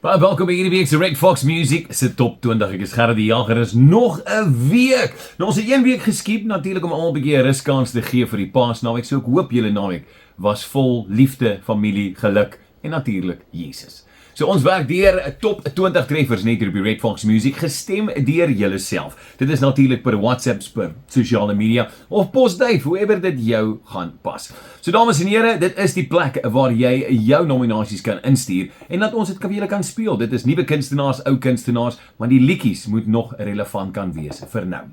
Baie welkom by hierdie week se Red Fox Music se top 20. Ek is Gerard die Jager, is nog 'n week. Nou ons het 1 week geskiep natuurlik om almal 'n bietjie 'n ruskans te gee vir die Paasnaweek. So ek hoop julle naweek was vol liefde, familie, geluk en natuurlik Jesus. So ons werk deur 'n top 20 treffers net hier op die Red Fox Music, gestem deur julle self. Dit is natuurlik per WhatsApp, per sosiale media of posduif, hoever dit jou gaan pas. So dames en here, dit is die plek waar jy jou nominasies kan instuur en dat ons dit vir julle kan speel. Dit is nuwe kunstenaars, ou kunstenaars, maar die liedjies moet nog relevant kan wees vir nou.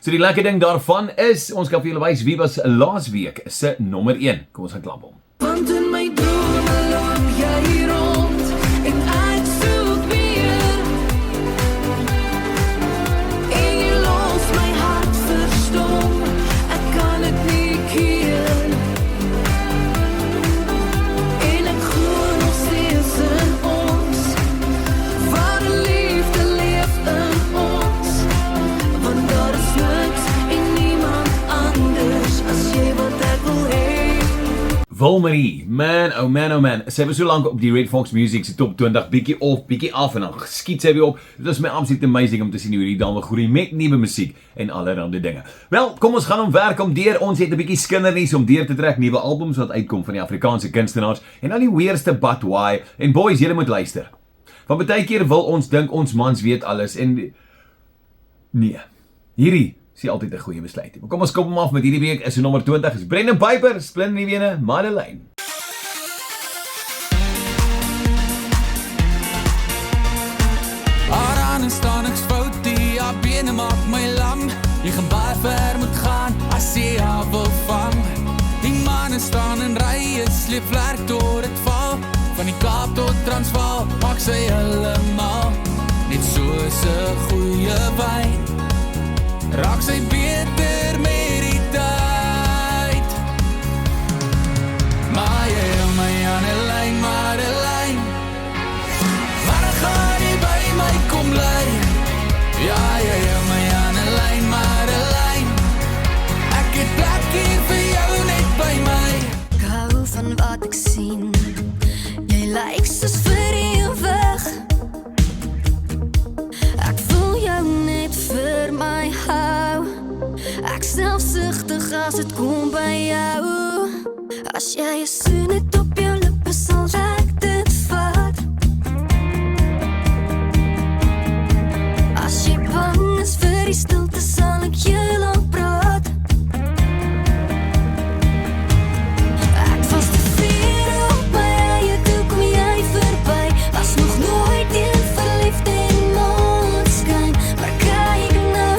So die lekker ding daarvan is, ons kan vir julle wys wie was laasweek se nommer 1. Kom ons gaan klap hom. Want in my drome loop jy rond en ek soek weer. En jy los my hart verstom, ek kan dit nie keer. En ek glo nog steeds in ons, waar die liefde leef in ons. Want daar is niks en niemand anders as jy wat ek wil hê. Wilmarie, man, oh man, sy was so lank op die Red Fox Music se top 20, bietjie af en dan skiet sy weer op. Dit is my absoluut amazing om te sien hoe die dame groei met nuwe musiek en allerlei dinge. Wel, kom ons gaan werk om deur, ons het 'n bietjie skindernies om deur te trek, nuwe albums wat uitkom van die Afrikaanse kunstenaars en al die weerste but why, en boys, julle moet luister. Want baie keer wil ons dink ons mans weet alles en nee, hierdie is altyd 'n goeie besluit. Maar kom ons kop hom af met hierdie week is die nommer 20 is Brendan Piper, Splin in die bene, Madeleine. Aan staan ek's fout, die bene maak my lam. Jy gaan baie ver moet gaan as jy haar wil vang. Die manne staan in rye, sleep vlerk tot dit val. Van die Kaap tot Transvaal, maak sy helemaal net soos 'n goeie wyn. Raak sy beter met die tyd. Maar jy hou my aan die lyn, Madeleine. Waar gaan jy by my kom lê? Ja, jy hou my aan die lyn, Madeleine. Ek het plek hier vir jou net by my. Ek hou van wat ek sien, jy lyk soos vir ewig. Ek voel jou net vir my hou. Ek selfsugtig as dit kom by jou. As jy 'n soenet op jou lippe sal ek dit vat. As jy bang is vir die stilte sal ek jou laat praat. Ek was te ver op my eie, toe kom jy verby. Was nog nooit een verliefde in maanskyn, maar kyk nou.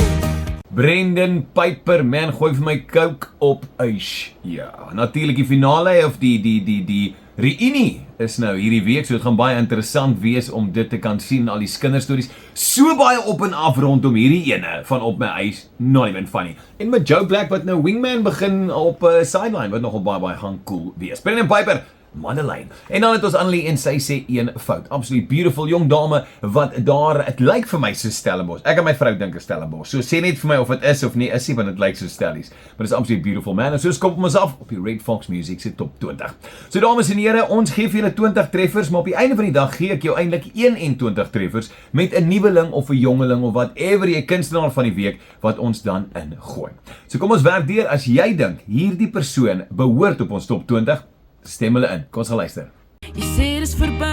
Brendan Piper, man, gooi vir my coke op ys. Ja, natuurlik die finale of die reunie is nou hierdie week, so dit gaan baie interessant wees om dit te kan sien, al die kinderstories, so baie op en af rondom hierdie ene van op my ys, not even funny. En met Joe Black wat nou wingman begin op sideline, wat nogal baie gaan cool wees. Brendan Piper, Madeleine. En dan het ons Annelie en sy sê een fout. Absoluut beautiful jong dame wat daar, het lyk vir my so Stellenbosch. Ek en my vrou dink is Stellenbosch. So sê net vir my of dit is of nie is nie, want dit lyk so Stellies. Maar dit is absoluut beautiful man. En so skop ons af op die Red Fox Music se top 20. So dames en here, ons gee vir julle 20 treffers, maar op die einde van die dag gee ek jou eintlik 21 treffers met 'n nuweling of 'n jongeling of whatever jy kunstenaar van die week wat ons dan ingooi. So kom ons werk deur, as jy dink hierdie persoon behoort op ons top 20, stem hulle in. Kom ons gaan luister. Jy sê dis verby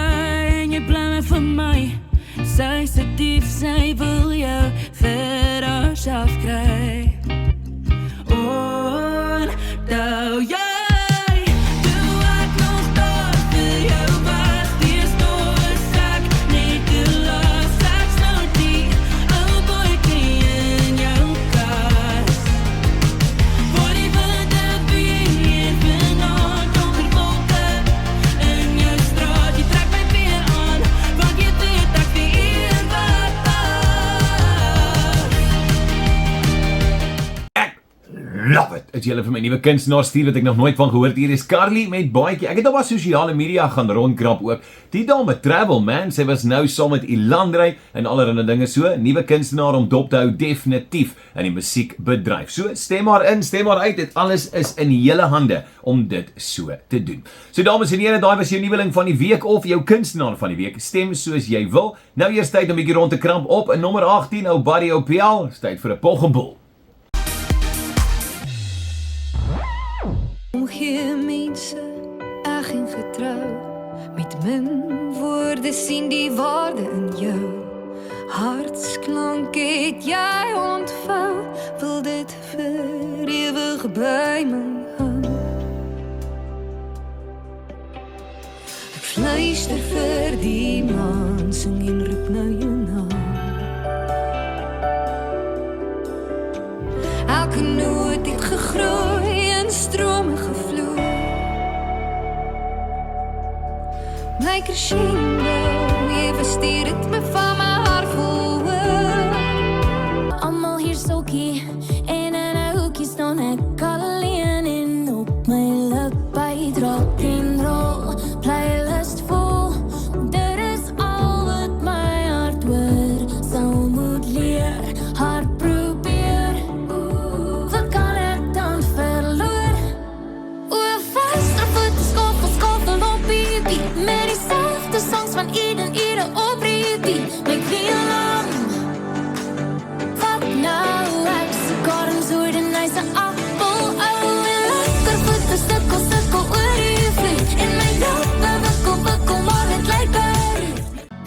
en jy bly my vir my. Sy se dief, sy wil jou vir haarself kry. Onthou jy, toe ek nog daar vir jou was, dis nooit ek net die laaste ek snou die ou boykie in jou kas. Voor die winter weer vanaand donker wolke in jou straat, jy trek my weer aan, want jy weet ek die een wat pas. Love it. as julle vir my nuwe kunstenaar stuur wat ek nog nooit van gehoord hier is Carly met baadjie. Ek het op haar sosiale media gaan rondkrap ook. Die dame travel man, sy was nou saam met Ilandrey en allerlei dinge so. Nuwe kunstenaar om dop te hou definitief in die musiekbedryf. So stem maar in, stem maar uit. Dit alles is in julle hande om dit so te doen. So dames en here, daai was jou nuweling van die week of jou kunstenaar van die week. Stem soos jy wil. Nou eers tyd om 'n bietjie rond te kramp op in nommer 18 ou Buddy Opiel. Tyd vir 'n poggeboel. Omgee mense, eg en getrou. Met min woorde sien die waarde in jou. Hartsklank het jy ontvou. Wil dit vir ewig by my hou. Ek fluister vir die maan, sing en roep nou jou naam. Elke noot het gegroei en strome gevloei. My crescendo, ewe die ritme van my hart vol hoor. Almal hier soekie en in 'n hoekie staan ek alleen en op my lip by rock and roll playlist vol. Dit is al wat my hart hoor. Sou moet leer, hard probeer. Wat kan ek dan verloor? O, vaste voete skoffel op die beat. Met dieselfde songs van ieder op repeat. My knie lang. Wat nou? Ek sukar en soort en nice appel. Oh, en lekker voete sukkel oor die vloed. En my dop, wikkel, maar het lyk uit.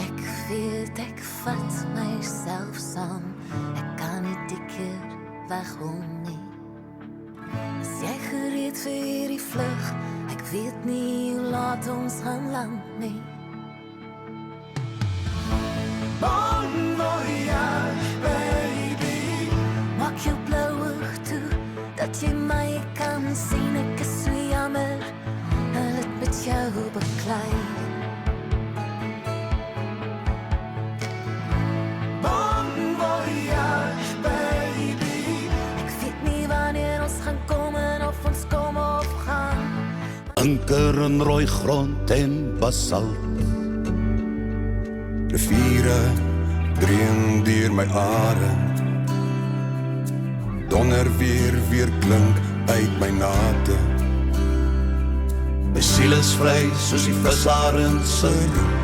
Ek weet ek vat myself saam. Ek kan nie die keer weghom nie. Is jy gereed vir hierdie vlug? Ek weet nie hoe laat ons gaan land nie. Bon voyage, baby. Maak jou blou oog toe, dat jy my kan sien. Ek is so jammer, hulle het met jou beklei. Bon voyage, baby. Ek weet nie wanneer ons gaan kom en of ons kom of gaan. Anker in rooi grond en basalt. Riviere dreun deur my are. Donder weer klink uit my nate. My siel is vry soos die visarend se roep.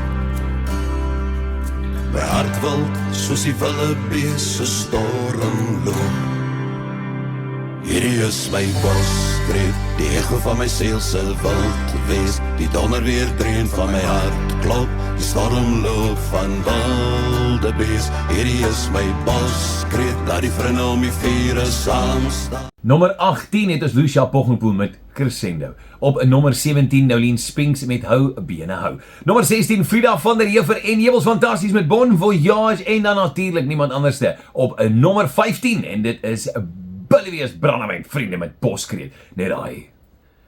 My hart wild soos die wilde bees se storm loop. Hierdie is my boskreet, die echo van my siel se wild wees. Die donder weer dreun van my hart klop, die storm loop van wilde bees. Hierdie is my boskreet, laat die vriende om die vure saam staan. Nommer 18 het ons Lucia Poggenpoel met Crescendo. Op nommer 17 Nolien Spinks met Hou Bene Hou. Nommer 16 Frida van der Heever en Jewels Fantasties met Bon Voyage. En dan natuurlik niemand anderste op nommer 15 en dit is Billywees Brandewyn, vriende met Boskreet. Net daai.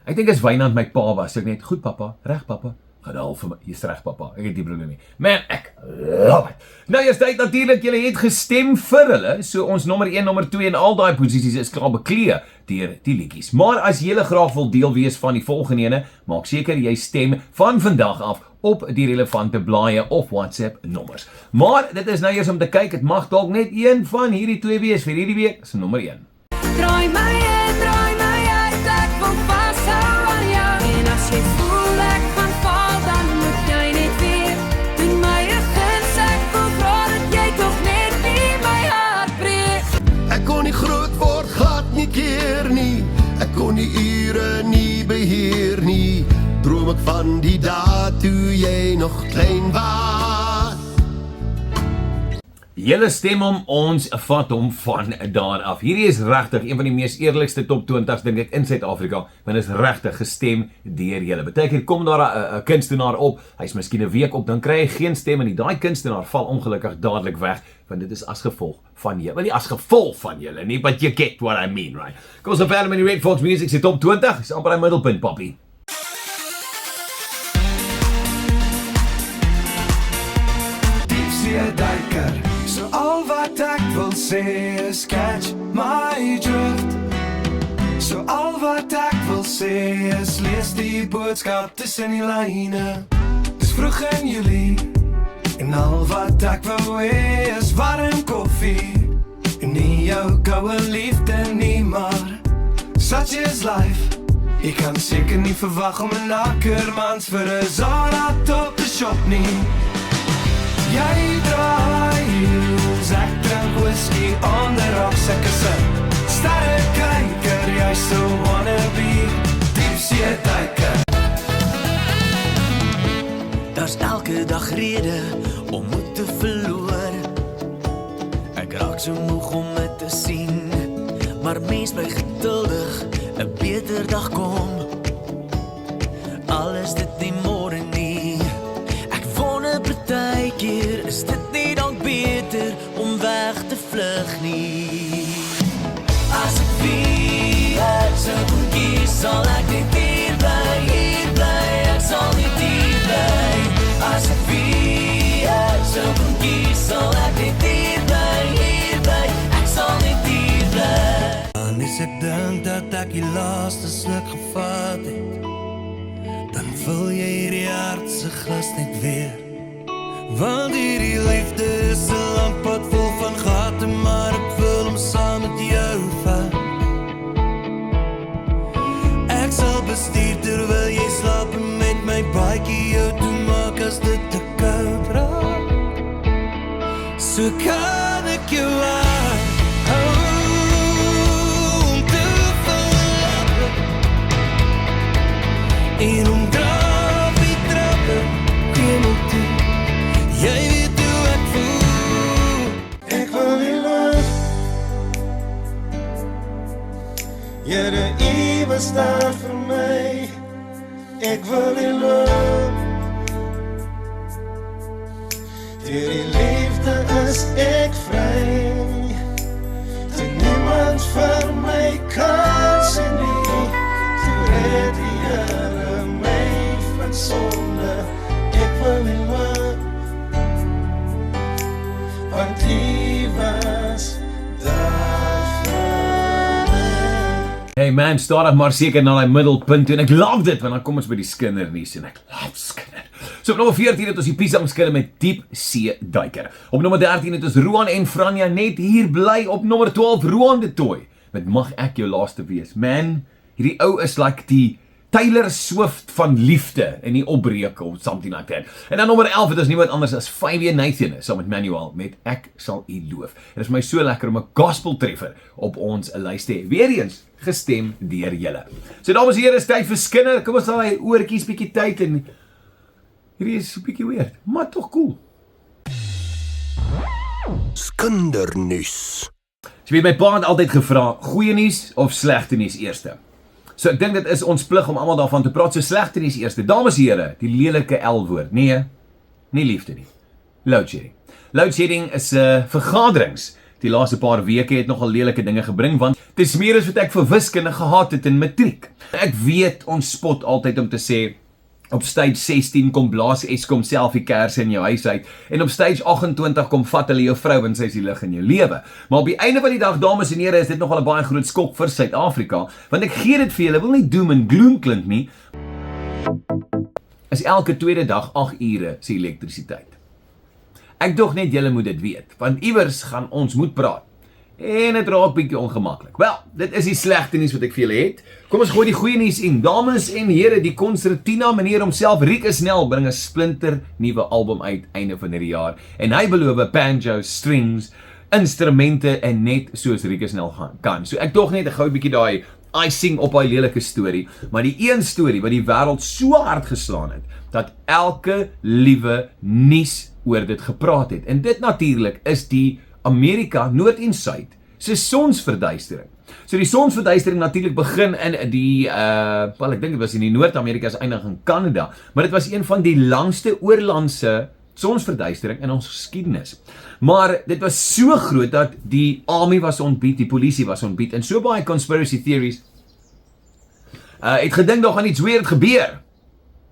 Ek dink as Wynand my pa was, ek net, goed papa, reg papa, gaan al vir my, jy's reg papa, ek het die probleem nie. Man, ek love it. Nou jy tyd natuurlik, julle het gestem vir hulle, so ons nommer 1, nommer 2 en al daai posisies is klaar beklee deur die liedjies. Maar as julle graag wil deel wees van die volgende ene, maak seker jy stem van vandag af op die relevante blaaie of WhatsApp nommers. Maar dit is nou eers om te kyk, het mag dalk net een van hierdie twee wees vir hierdie week, is nommer 1. Draai my uit, ek wil vashou aan jou. En as jy voel ek gaan val, dan moet jy net weer doen my 'n guns. Ek voel graag dat jy tog net nie my hart breek. Ek kon nie groot word, glad nie keer nie. Ek kon die ure nie beheer nie. Droom ek van die dae toe jy nog klein was. Julle stem om, ons vat hom van daar af. Hierdie is regtig een van die mees eerlikste top 20's dink ek in Suid-Afrika, want is regtig gestem deur julle. Beteken kom daar 'n kunstenaar op, hy's miskien 'n week op, dan kry hy geen stem en daai kunstenaar val ongelukkig dadelik weg, want dit is as gevolg van julle. Wel nie as gevolg van julle nie, but you get what I mean, right? Kom ons verder met die Red Fox Music se top 20, is amper 'n middelpunt, papi. Diepsee duiker, so al wat ek wil sê is catch my drift. So So al wat ek wil sê is lees die boodskap tussen die lyne. Dis vroeg in Julie en al wat ek wou hê is warm koffie en nie jou goue liefde nie, maar such is life. Jy kan seker nie verwag om 'n akkermans vir 'n Zara top te shop nie. Jy draai heels, ek drink whisky on the rocks, ek is 'n sterrekyker, jy so wannabe, diepsee duiker. Daar's elke dag rede om moed te verloor. Ek raak so moeg om dit te sien, maar mens bly geduldig, 'n beter dag kom. Al is dit nie môre nie, ek wonder partykeer, is dit nie dalk beter om weg te vlug nie? As ek weet, so goed kies, sal ek net hier bly, ek sal net hier bly. As ek weet, so goed kies, sal ek net hier bly, ek sal net hier bly. En as ek dink dat ek die laaste sluk gevat het, dan vul jy hierdie hart se glas net weer. Want hierdie liefde is 'n lang pad vol van gate, maar ek wil hom saam met jou vat. Ek sal bestuur terwyl jy slaap en met my baadjie jou toe maak as dit te koud raak. So kan ek jou aan om te verlaten en omdraai op die trappe hemel toe. Jy weet hoe ek voel. Ek wil nie los. Here, U was daar vir my. Ek wil nie los. Deur die liefde is ek vry. Toe niemand vir my kan sien nie. Toe red die Here my van sonde. Ek wil nie los. Want U was daar vir my. Hey man, stadig maar seker na die middelpunt toe en ek love dit, want dan kom ons by die skindernuus en ek love skinder. So op nommer 14 het ons die Pisang skille met diep see duiker. Op nommer 13 het ons Roan en Franja net hier bly. Op nommer 12 Roan de Toy met Mag ek jou laaste wees. Man, hierdie ou is like die Taylor Swift van liefde en die opbreek of something like that. En dan nommer 11 het ons niemand anders as 5 Nathan saam met Manuel met Ek sal U loof. Dit is my so lekker om 'n gospel treffer op ons lys te hê. Weereens gestem deur julle. So dames en here, is tyd vir skinder. Kom ons daai oortjies bietjie tyd en hierdie is 'n bietjie weird, maar tog cool. Skindernuus. So weet my pa het altyd gevra, goeie nuus of slegte nuus eerste. So ek dink dit is ons plig om almal daarvan te praat. So slegte nuus eerste. Dames en here, die lelike L-woord. Nee, nie liefde nie. Load shedding. Load shedding is vergaderings. Die laaste paar weke het nogal lelike dinge gebring, want dit is meer as wat ek vir wiskunde gehaat het in matriek. Ek weet ons spot altyd om te sê, op stage 16 kom blaas Eskom self die kersse in jou huis uit, en op stage 28 kom vat hulle jou vrou en sy is die lig in jou lewe. Maar op die einde van die dag, dames en here, is dit nogal 'n baie groot skok vir Suid-Afrika, want ek gee dit vir julle, wil nie doom en gloom klink nie, is elke tweede dag 8 ure se elektrisiteit. Ek dog net julle moet dit weet, want iewers gaan ons moet praat. En dit raak bietjie ongemaklik. Wel, dit is die slegte nuus wat ek vir julle het. Kom ons gooi die goeie nuus in. Dames en here, die konsertina meneer homself, Rieke Snell, bring 'n splinter nuwe album uit einde van hierdie jaar. En hy beloof banjo, strings, instrumente en net soos Rieke Snell kan. So ek dog net 'n gou bietjie daai icing op hy lelike storie, maar die een storie wat die wêreld so hard geslaan het, dat elke liewe nuus oor dit gepraat het. En dit natuurlik is die Amerika, Noord en Suid, se sonsverduistering. So die sonsverduistering natuurlik begin in die, wel ek dink dit was in die Noord-Amerika, is eindig in Canada, maar dit was een van die langste oorlandse sonsverduistering in ons geskiedenis. Maar dit was so groot dat die army was ontbied, die polisie was ontbied, en so baie conspiracy theories het gedink daar gaan iets weird gebeur.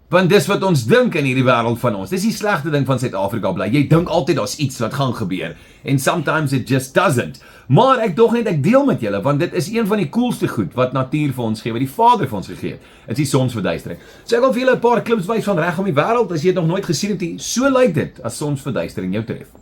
Want dis wat ons dink in hierdie wêreld van ons. Dis die slegte ding van Suid-Afrika bly. Jy dink altyd daar's iets wat gaan gebeur. And sometimes it just doesn't. Maar ek deel met julle, want dit is een van die coolste goed wat natuur vir ons gee, wat die Vader vir ons gegee het. Dit is die sonsverduistering. So ek wil vir julle 'n paar klips wys van reg om die wêreld, as jy dit nog nooit gesien het, so lyk dit as sonsverduistering jou tref.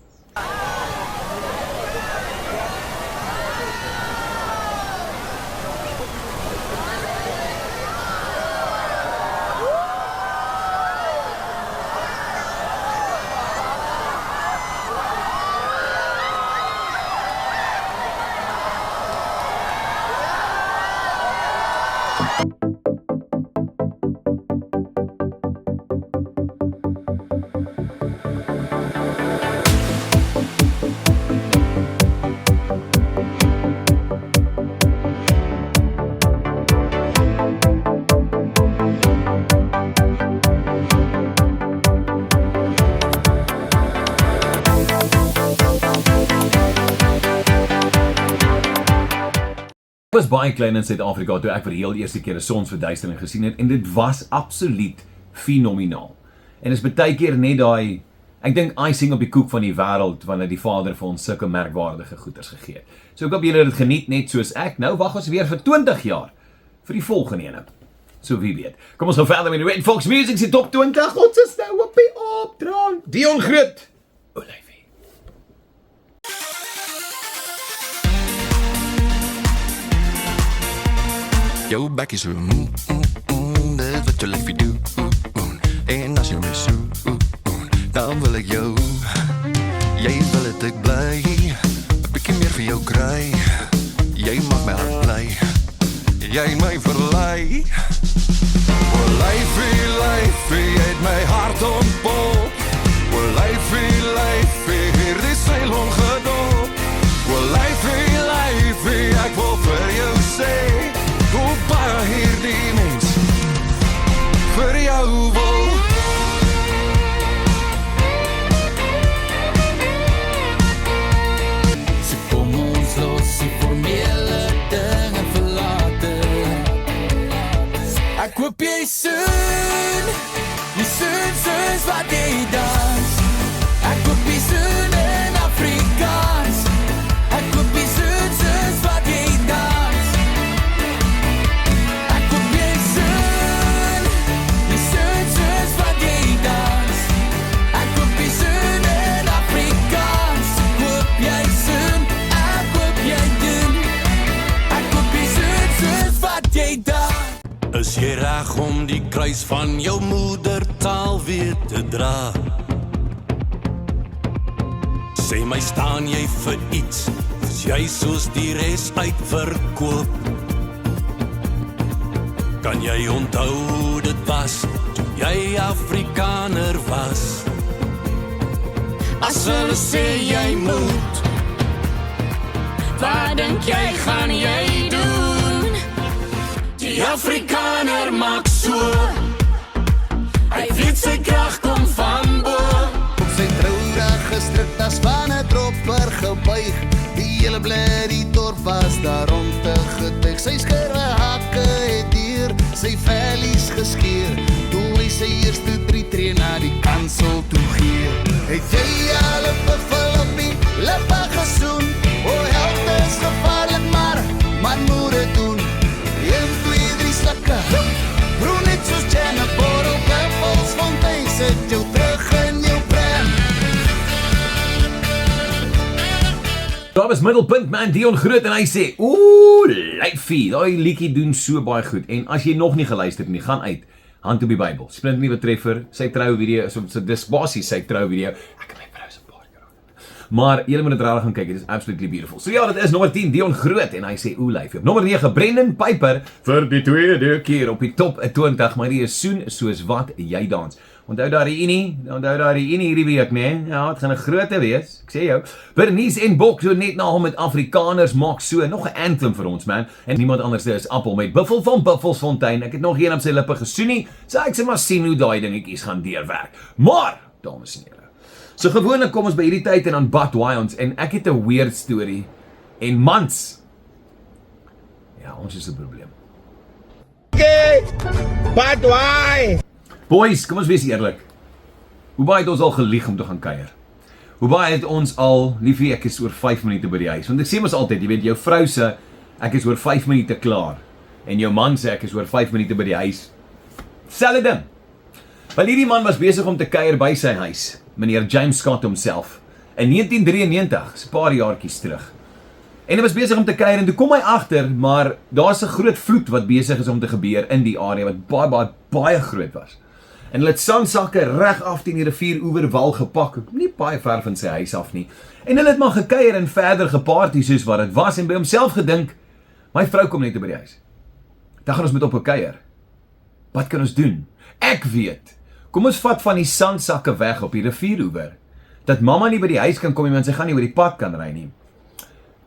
Ek was baie klein in Suid-Afrika toe ek vir die heel eerste keer 'n sonsverduistering gesien het en dit was absoluut fenomenaal. En is baie keer net daai, ek dink icing op die koek van die wêreld wanneer die Vader vir ons sulke merkwaardige goeders gegee het. So ek hoop julle het dit geniet net soos ek. Nou wag ons weer vir 20 jaar vir die volgende ene. So wie weet. Kom ons gaan verder met die Red Fox Music se top 20. Ons is nou op die opdrang. Dion Groot. Olyfie. Jou bek is dit wat jou liefie doen. En as jy my soen, dan wil ek jou. Jy wil het ek bly, 'n bietjie meer vir jou kry. Jy maak my hart bly, jy my verlei. O lyfie, lyfie, jy het my hart ontpop. O lyfie, hierdie seil ongedop. O lyfie, lyfie, ek wil vir jou sê, hoe baie hierdie mens vir jou wil. So kom ons los die formele dinge verlate. Ek hoop jy soon soos wat jy dans. Ek hoop jy soon in Afrikaans. Ek hoop jy soon soos wat jy dans. Ek hoop jy soon soos wat jy dans. Ek hoop jy soon in Afrikaans. Ek hoop jy soon, ek hoop jy doen. Ek hoop jy soon soos wat jy dans. Is jy reg om die kruis van jou moedertaal weer te dra? Sê my, staan jy vir iets? Is jy soos die res uitverkoop? Kan jy onthou dit was toe jy Afrikaner was? As hulle sê jy moet, wat dink jy gaan jy doen? Die Afrikaner maak so, hy weet sy krag kom van bo. Op sy troudag gestrikt as van 'n dropper gebuig. Die hele blerrie dorp was daar om te getuig. Sy skerwe hakke het hier sy vellies geskeer, toe hy sy eerste 3 tree na die kansel toe gee. Het jy al 'n buffel op die lippe gesoen? O, held is gevaarlik, maar man moet het doen. 1, 2, 3 slakke, broer net soos Jenna Borrel, Buffelsfontein, sit jou terug in jou brein. Daar was middelpunt man Dion Groot en hy sê, oeh, lyfie, daai liedjie doen so baie goed. En as jy nog nie geluister het nie, gaan uit, hand op die Bybel, splint nuwe treffer, sy trouvideo, so dis basies sy trouvideo. Ek het my vrou se paar keer aan. Maar julle moet dit regtig gaan kyk, dit is absolutely beautiful. So ja, dit is nommer 10 Dion Groot en hy sê oeh lyfie. Op nommer 9 Brendan Piper vir die tweede keer op die top 20, maar die is soen soos wat jy dans. Onthou daar die enie hierdie week, nee? Ja, het gaan 'n groote wees, ek sê jou. Bernice en Bok, so net na hom met Afrikaners, maak so, nog 'n anthem vir ons, man. En niemand anders is Appel met Buffel van Buffelsfontein. Ek het nog een op sy lippe gesoenie, so ek sê maar sien hoe daai dingetjies gaan deurwerk. Maar, dames en here, so gewoonlik kom ons by hierdie tyd en dan bad waai ons, en ek het 'n weird story, en mans, ja, ons is 'n probleem. Okay, bad waai. Boys, kom ons wees eerlik. Hoe baie het ons al gelieg om te gaan kuier? Hoe baie het ons al, liefie, ek is oor 5 minute by die huis. Want ek sê mos altyd, jy weet, jou vrou sê, ek is oor 5 minute klaar. En jou man sê, ek is oor 5 minute by die huis. Selfde ding. Wel, hierdie man was besig om te kuier by sy huis. Meneer James Scott homself. In 1993, is 'n paar jaartjies terug. En hy was besig om te kuier en toe kom hy agter, maar daar's 'n groot vloed wat besig is om te gebeur in die area wat baie groot was. En hulle het sandsakke reg af teen die rivieroeverwal gepak, nie baie ver van sy huis af nie. En hulle het maar gekuier en verder geparty soos wat dit was en by homself gedink, my vrou kom net by die huis. Dan gaan ons met op 'n kuier. Wat kan ons doen? Ek weet. Kom ons vat van die sandsakke weg op die rivieroever, dat mamma nie by die huis kan kom nie, want sy gaan nie oor die pad kan ry nie.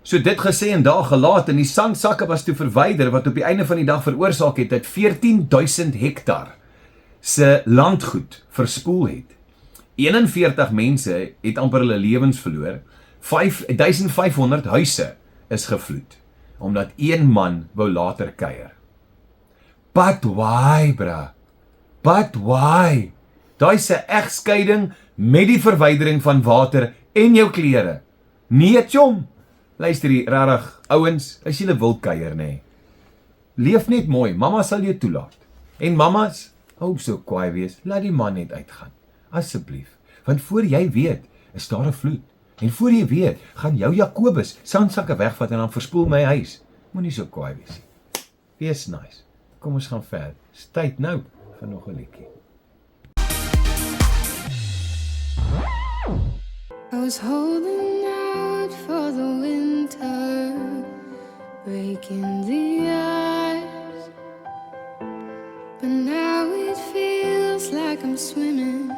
So dit gesê en daar gelaat en die sandsakke was toe verwyder wat op die einde van die dag veroorsaak het dat 14.000 hektar se landgoed verspoel het. 41 mense het amper hulle lewens verloor. 1500 huise is gevloed omdat een man wou later kuier. But why, bra? But why? Daai is 'n egskeiding met die verwydering van water en jou klere. Nee, chom. Luister hier, regtig, ouens, as jy wil kuier, nê. Leef net mooi, mamma sal jou toelaat. En mammas, hou so kwaai wees, laat die man net uitgaan. Asseblief, want voor jy weet, is daar 'n vloed. En voor jy weet, gaan jou Jakobus sandsakke wegvat en dan verspoel my huis. Moenie so kwaai wees nie. Wees nice. Kom ons gaan verder. Dis tyd nou vir nog 'n liedjie. I was holding out for the winter, breaking the ice, but now it feels like I'm swimming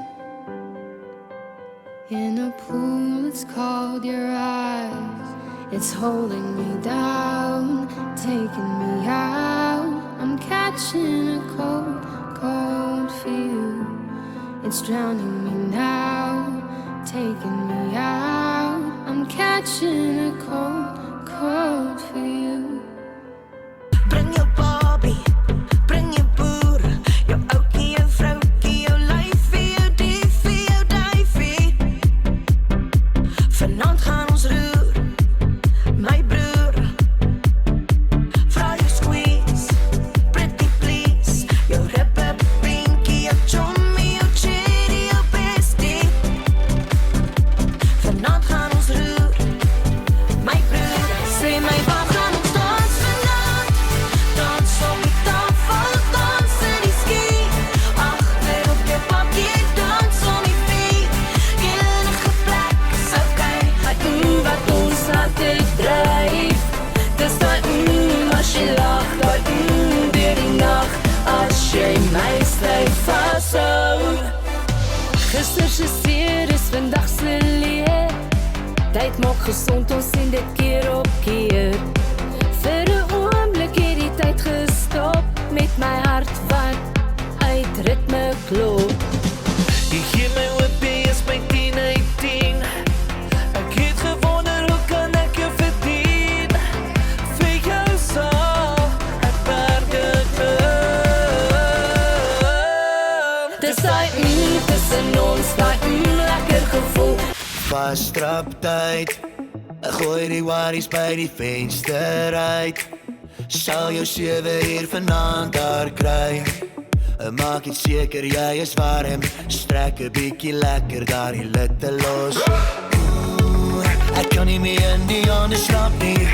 in a pool that's called your eyes. It's holding me down, taking me out. I'm catching a cold, cold feel. It's drowning me now, taking me out. I'm catching a cold, cold feel. Bring jou Barbie, bring jou boer, jou oukie, jou vroukie, jou lyfie, jou diefie, jou duifie. Vanaand gaan ons roer, my broer. Vra jou squeeze, pretty please, jou ribbe pinkie, jou chommy, jou cherry, jou bestie. Vanaand gaan ons roer, my broer. Sê my waar gaan ons dans vanaand? Dans op die tafel, dans in die ski. Agter op jou bakkie, dans om die vuur. Enige plek is okay. Wat ons altyd dryf, dis daai as jy lag, daai deur die nag, as jy my styf vashou. Gister se seer is vandag se leer, tyd maak gesond, ons sien dit keer op keer. Vir 'n oomblik het die tyd gestop, met my hart wat uit ritme klop. Jy gee my whippie, is my 10-18. Ek het gewonder, hoe kan ek jou verdien? Vir jou sal ek werk dit doen. Dis daai tussen ons, daai lekker gevoel. Fast traptyd. Ek gooi die worries by die venster uit. Sal jou 7 uur vanaand daar kry. Maak dit seker jy is warm. Strek 'n bietjie lekker daar die litte los. Ek kan nie meer in die ander slaap nie.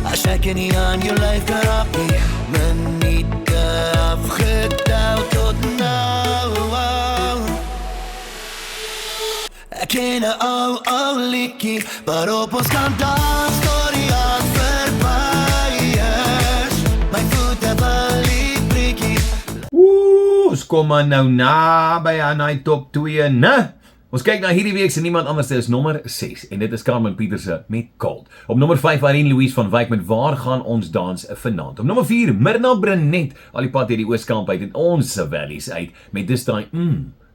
As ek nie aan jou lyf kan rap nie. Minute afgetel tot nou. Ek ken 'n ou liedjie waarop ons kan dans tot die aand verby is. My voete verliep prikkie. Ons kom maar nou naby aan die top 2, né? Ons kyk na hierdie week se niemand anders as nommer 6 en dit is Carmen Pieterse met Cold. Op nommer 5 Irene Louise van Wyk met Waar gaan ons dans vanaand. Op nommer 4 Myrna Brunet al die pad hier die Ooskamp uit en ons valleys uit met dis daai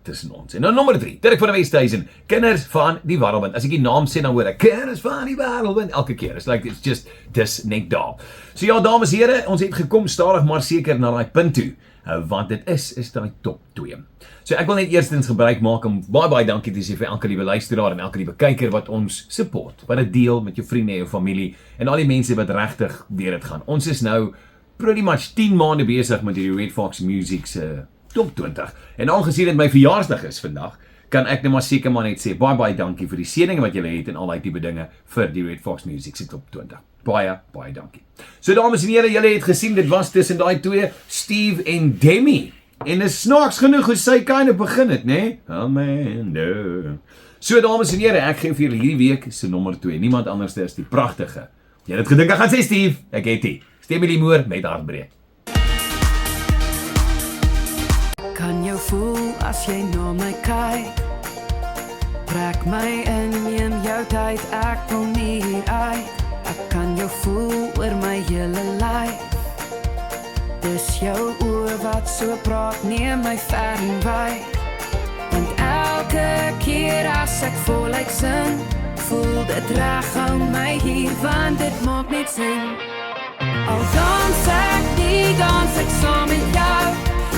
tussen ons. En dan nommer 3 Dirk van die Westhuizen, Kinders van die Warrelwind. As ek die naam sê dan hoor ek Kinders van die Warrelwind elke keer. It's like dis net daar. So ja, dames en here, ons het gekom stadig maar seker na daai punt toe want dit is daai top 2. So ek wil net eerstens gebruik maak om baie dankie te sê vir elke liewe luisteraar en elke liewe kyker wat ons support, wat dit deel met jou vriende en jou familie en al die mense wat regtig deur dit gaan. Ons is nou pretty much 10 maande besig met hierdie Red Fox Music se top 20. En aangesien dit my verjaarsdag is vandag, kan ek net maar seker maar net sê, baie dankie vir die seëninge wat julle het en al die tipe dinge vir die Red Fox Music se top 20. Baie dankie. So dames en here, julle het gesien, dit was tussen daai twee, Steve en Demi. En is snaaks genoeg hoe sy kind begin het, né? Amanda. So dames en here, ek gee vir julle hierdie week se nommer 2. Niemand anders as die pragtige. Jy het gedink ek gaan sê Steve, ek het dit. Stemmelie Moore met Hartbreek. Kan jou voel as jy na my kyk. Trek my in, neem jou tyd, ek wil nie hier uit. Ek kan jou voel oor my hele lyf. Dis jou oor wat so praat, neem my ver en wyd. Want elke keer as ek voluit sing, voel dit reg, hou my hier, want dit maak net sin. Al dans ek nie, dans ek saam met jou.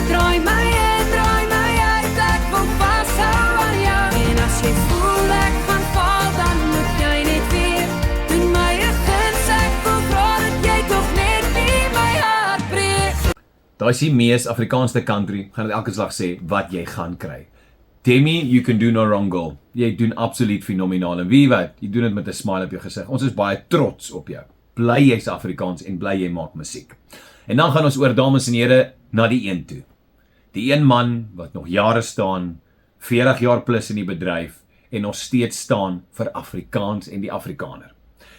Draai my in, draai my uit, ek wil vashou aan jou. En as jy voel ek gaan val, dan moet jy net weer doen my 'n guns, ek wil vra dat jy tog net nie my hart breek. Daai is die mees Afrikaanse country, gaan dit elke slag sê, wat jy gaan kry. Demi, you can do no wrong girl. Jy doen absoluut fenomenaal en wie wat, jy doen dit met 'n smile op jou gesig. Ons is baie trots op jou. Bly jy's Afrikaans en bly jy maak musiek. En dan gaan ons oor, dames en here, na die een toe. Die een man wat nog jare staan, 40 jaar plus in die bedryf en nog steeds staan vir Afrikaans en die Afrikaner.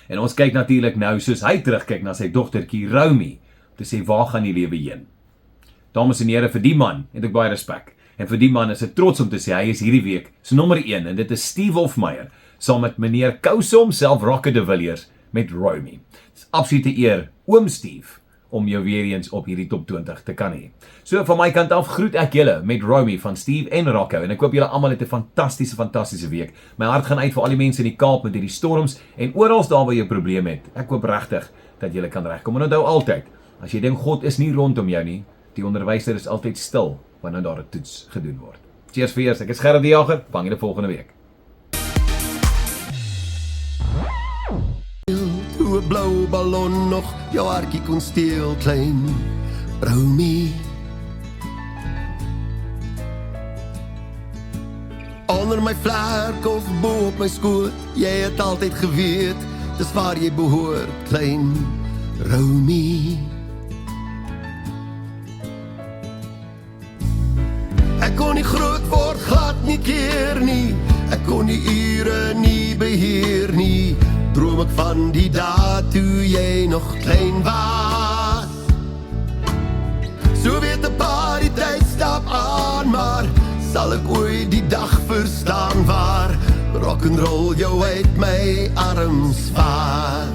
En ons kyk natuurlik nou soos hy terugkyk na sy dogtertjie Romy, om te sê waar gaan die lewe heen. Dames en here, vir die man het ek baie respek. En vir die man is ek trots om te sê hy is hierdie week se nommer 1 en dit is Steve Hofmeyer saam met meneer Kousom self Rokke de Villiers met Romy. Dit is absolute eer, oom Steve, om jou weer eens op hierdie top 20 te kan hê. So van my kant af groet ek julle met Romy van Steve en Rocco en ek hoop julle almal het 'n fantastiese week. My hart gaan uit vir al die mense in die Kaap met hierdie storms en oral daar waar jy 'n probleem het. Ek hoop regtig dat julle kan regkom. En onthou altyd, as jy dink God is nie rondom jou nie, die onderwyser is altyd stil wanneer daar 'n toets gedoen word. Cheers vir eers, ek is Gerard die Jager, vang julle volgende week. Hoe 'n blou ballon nog jou hartjie kon steel, klein Romy. Onder my vlerk of bo op my skoot, jy het altyd geweet, dis waar jy behoort, klein Romy. Ek kon nie groot word, glad nie keer nie, ek kon die ure nie beheer nie, droom ek van die dae toe jy nog klein was. So weet 'n paar die tyd stap aan, maar sal ek ooit die dag verstaan waar rock'n'roll jou uit my arms vaar.